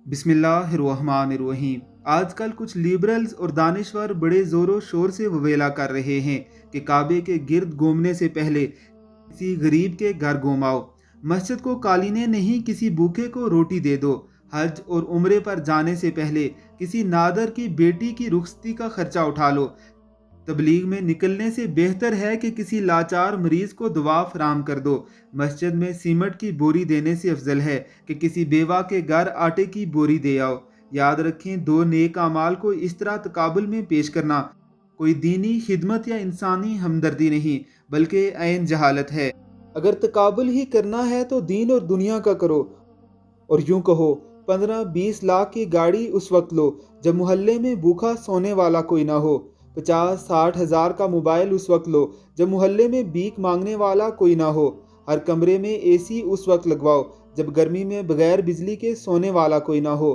بسم اللہ الرحمن الرحیم۔ آج کل کچھ لیبرلز اور دانشور بڑے زور و شور سے وویلا کر رہے ہیں کہ کعبے کے گرد گھومنے سے پہلے کسی غریب کے گھر گھوماؤ، مسجد کو قالینیں نہیں کسی بھوکے کو روٹی دے دو، حج اور عمرے پر جانے سے پہلے کسی نادر کی بیٹی کی رخصتی کا خرچہ اٹھا لو۔ تبلیغ میں نکلنے سے بہتر ہے کہ کسی لاچار مریض کو دوا فراہم کر دو۔ مسجد میں سیمنٹ کی بوری دینے سے افضل ہے کہ کسی بیوہ کے گھر آٹے کی بوری دے آؤ۔ یاد رکھیں، دو نیک اعمال کو اس طرح تقابل میں پیش کرنا کوئی دینی خدمت یا انسانی ہمدردی نہیں بلکہ عین جہالت ہے۔ اگر تقابل ہی کرنا ہے تو دین اور دنیا کا کرو، اور یوں کہو 15-20 لاکھ کی گاڑی اس وقت لو جب محلے میں بھوکا سونے والا کوئی نہ ہو، 50-60 ہزار کا موبائل اس وقت لو جب محلے میں بھیک مانگنے والا کوئی نہ ہو، ہر کمرے میں اے سی اس وقت لگواؤ جب گرمی میں بغیر بجلی کے سونے والا کوئی نہ ہو،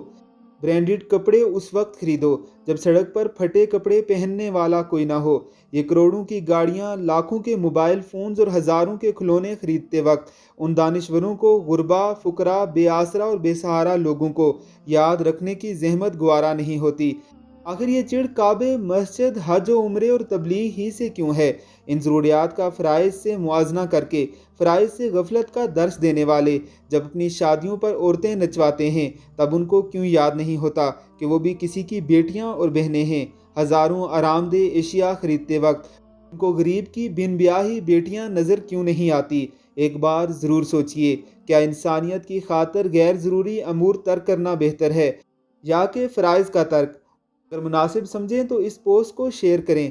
برانڈڈ کپڑے اس وقت خریدو جب سڑک پر پھٹے کپڑے پہننے والا کوئی نہ ہو۔ یہ کروڑوں کی گاڑیاں، لاکھوں کے موبائل فونز اور ہزاروں کے کھلونے خریدتے وقت ان دانشوروں کو، غربا، فقراء، بے آسرا اور بے سہارا لوگوں کو یاد رکھنے کی زحمت گوارا نہیں ہوتی۔ آخر یہ چڑ کعبے، مسجد، حج و عمرے اور تبلیغ ہی سے کیوں ہے؟ ان ضروریات کا فرائض سے موازنہ کر کے فرائض سے غفلت کا درس دینے والے جب اپنی شادیوں پر عورتیں نچواتے ہیں تب ان کو کیوں یاد نہیں ہوتا کہ وہ بھی کسی کی بیٹیاں اور بہنیں ہیں؟ ہزاروں آرام دہ اشیاء خریدتے وقت ان کو غریب کی بن بیاہی بیٹیاں نظر کیوں نہیں آتی؟ ایک بار ضرور سوچئے، کیا انسانیت کی خاطر غیر ضروری امور ترک کرنا بہتر ہے یا کہ فرائض کا ترک؟ اگر مناسب سمجھیں تو اس پوسٹ کو شیئر کریں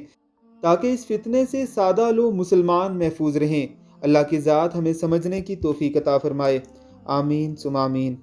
تاکہ اس فتنے سے سادہ لو مسلمان محفوظ رہیں۔ اللہ کی ذات ہمیں سمجھنے کی توفیق عطا فرمائے۔ آمین ثم آمین۔